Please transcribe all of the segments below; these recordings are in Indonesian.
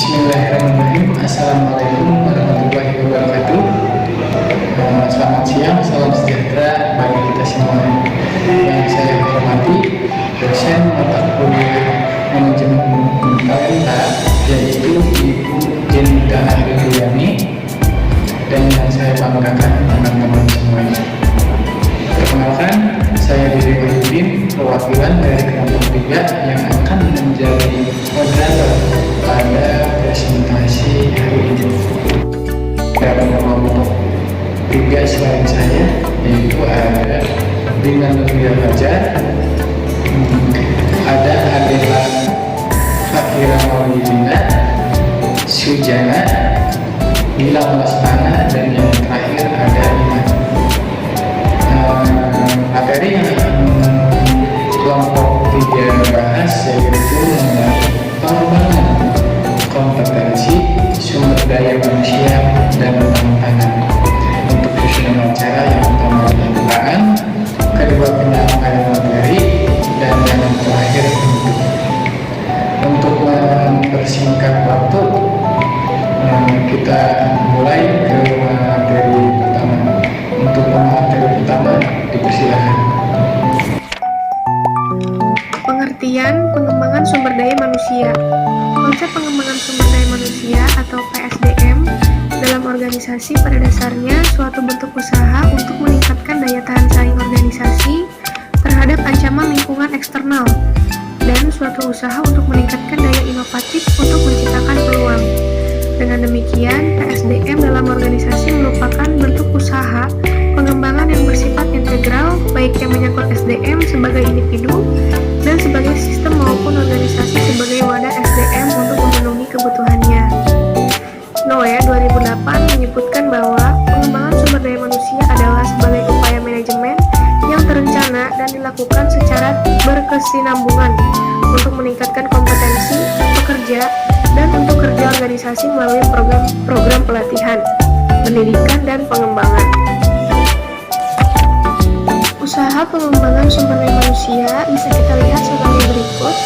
Bismillahirrahmanirrahim. Assalamualaikum warahmatullahi wabarakatuh. Selamat siang, salam sejahtera bagi kita semua. Yang saya hormati dosen mata kuliah manajemen talenta, yaitu Ibu Jenita Andriani, dan yang saya banggakan teman-teman semuanya. Perkenalkan, saya Dede Wahyudin, perwakilan dari kelompok 3 yang akan menjadi moderator pada presentasi hari ini. Dalam kelompok 3 selain saya, yaitu ada Bina Nurlia Fajar, ada Adela Fakira Maulidina, Sujana, Gilang Lesmana, dan yang terakhir ada Iman. Materi yang kelompok 3 bahas yaitu pengembangan kompetensi sumber daya manusia dan tantangan. Untuk susunan acara yang pertama pembukaan, kedua penyampaian materi, dan yang terakhir penutup. Untuk mempersingkat waktu, kita mulai ke materi pertama. Untuk materi pertama, dipersilakan. Pengertian pengembangan sumber daya manusia. Konsep pengembangan sumber daya manusia atau PSDM dalam organisasi pada dasarnya suatu bentuk usaha untuk meningkatkan daya tahan saing organisasi terhadap ancaman lingkungan eksternal dan suatu usaha untuk meningkatkan daya inovatif untuk menciptakan peluang. Dengan demikian, PSDM dalam organisasi merupakan bentuk usaha pengembangan yang bersifat integral, baik yang menyangkut SDM sebagai individu dan sebagai sistem maupun organisasi sebagai wadah SDM untuk memenuhi kebutuhannya. NOE 2008 menyebutkan bahwa pengembangan sumber daya manusia adalah sebagai upaya manajemen yang terencana dan dilakukan secara berkesinambungan untuk meningkatkan kompetensi pekerja dan untuk kerja organisasi melalui program pelatihan, pendidikan, dan pengembangan. Usaha pengembangan sumber daya manusia bisa kita lihat sebagai berikut.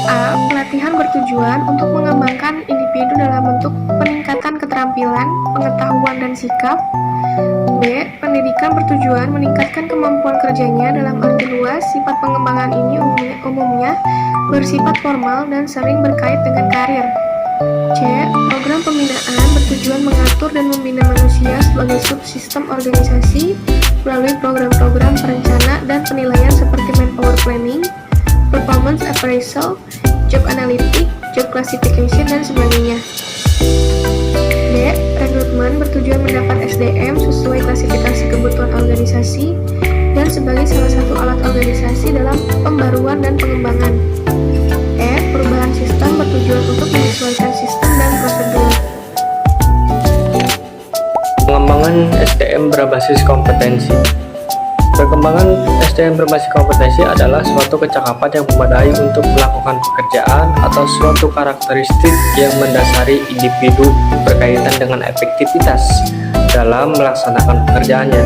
A. Pelatihan bertujuan untuk mengembangkan individu dalam bentuk peningkatan keterampilan, pengetahuan, dan sikap. B. Pendidikan bertujuan meningkatkan kemampuan kerjanya. Dalam arti luas, sifat pengembangan ini umumnya bersifat formal dan sering berkait dengan karir. C. Program pembinaan bertujuan mengatur dan membina manusia sebagai subsistem organisasi melalui program-program perencana dan penilaian seperti manpower planning, performance appraisal, job analytic, job classification, dan sebagainya. D. Rekrutmen bertujuan mendapat SDM sesuai klasifikasi kebutuhan organisasi dan sebagai salah satu alat organisasi dalam pembaruan dan pengembangan. E. Perubahan sistem bertujuan untuk menyesuaikan sistem dan prosedur. Pengembangan SDM berbasis kompetensi. Perkembangan SDM berbasis kompetensi adalah suatu kecakapan yang memadai untuk melakukan pekerjaan atau suatu karakteristik yang mendasari individu berkaitan dengan efektivitas dalam melaksanakan pekerjaannya.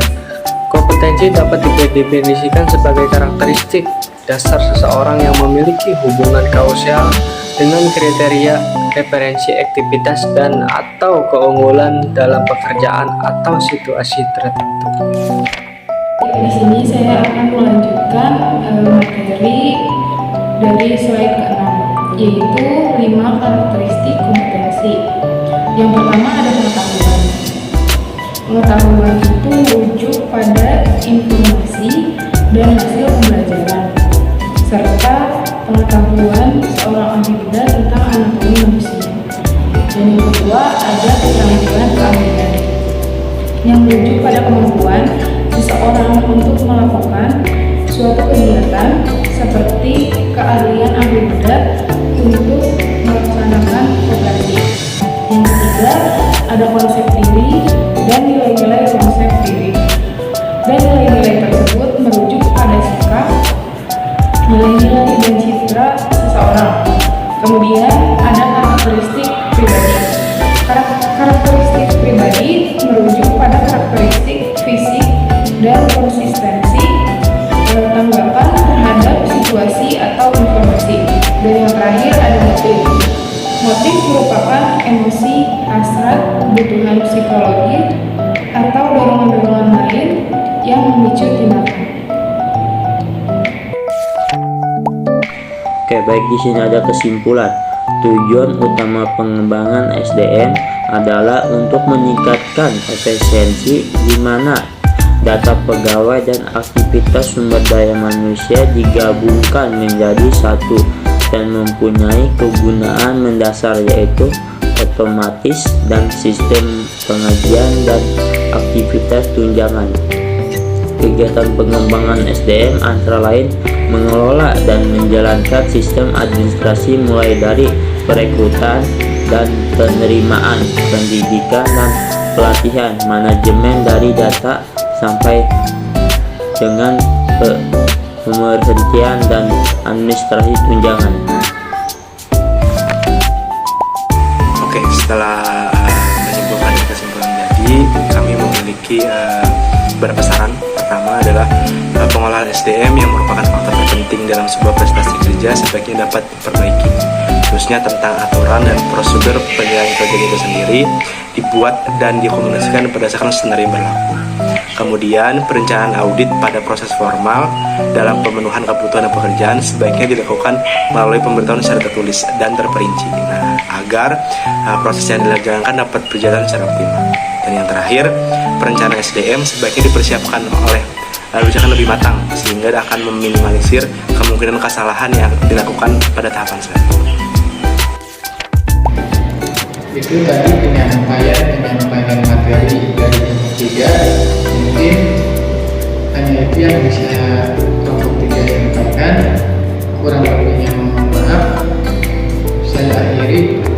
Kompetensi dapat didefinisikan sebagai karakteristik dasar seseorang yang memiliki hubungan kausal dengan kriteria referensi aktivitas dan atau keunggulan dalam pekerjaan atau situasi tertentu. Di sini saya akan melanjutkan materi dari slide ke-6, yaitu 5 karakteristik kompetensi. Yang pertama ada pengetahuan. Pengetahuan itu merujuk pada informasi dan hasil pembelajaran, serta pengetahuan seorang ahli bidang tentang anatomi manusia. Dan yang kedua ada keterampilan keahlian yang merujuk pada kemampuan seseorang untuk melakukan suatu kegiatan seperti keahlian ahli bedah untuk melaksanakan operasi. Yang ketiga ada konsep diri dan nilai-nilai konsep diri. Dan nilai-nilai tersebut merujuk pada sikap, nilai-nilai dan citra seseorang. Kemudian ada karakteristik pribadi. Karakteristik pribadi merujuk pada karakteristik fisik dan konsistensi tanggapan terhadap situasi atau informasi. Dan yang terakhir ada motif. Motif merupakan emosi, hasrat, kebutuhan psikologi, atau dorongan-dorongan lain yang memicu tindakan. Oke, baik, di sini ada kesimpulan. Tujuan utama pengembangan SDM adalah untuk meningkatkan efisiensi di mana data pegawai dan aktivitas sumber daya manusia digabungkan menjadi satu dan mempunyai kegunaan mendasar, yaitu otomatis dan sistem pengajian dan aktivitas tunjangan. Kegiatan pengembangan SDM antara lain mengelola dan menjalankan sistem administrasi mulai dari perekrutan dan penerimaan, pendidikan dan pelatihan, manajemen dari data sampai dengan pemberhentian dan administrasi tunjangan. Oke, setelah menyimpulkan kesimpulan tadi, kami memiliki beberapa saran. Pertama adalah pengolahan SDM yang merupakan faktor terpenting dalam sebuah prestasi kerja sebaiknya dapat diperbaiki, khususnya tentang aturan dan prosedur penilaian kerja itu sendiri dibuat dan dikomunikasikan berdasarkan standar yang berlaku. Kemudian perencanaan audit pada proses formal dalam pemenuhan kebutuhan dan pekerjaan sebaiknya dilakukan melalui pemberitahuan secara tertulis dan terperinci, agar proses yang dijalankan dapat berjalan secara optimal. Dan yang terakhir, perencanaan SDM sebaiknya dipersiapkan oleh kebijakan lebih matang sehingga akan meminimalisir kemungkinan kesalahan yang dilakukan pada tahapan selanjutnya. Itu tadi penyampaian materi dari kelompok 3. Mungkin hanya itu yang bisa kelompok 3 sampaikan. Kurang lebihnya mohon maaf. Saya akhiri.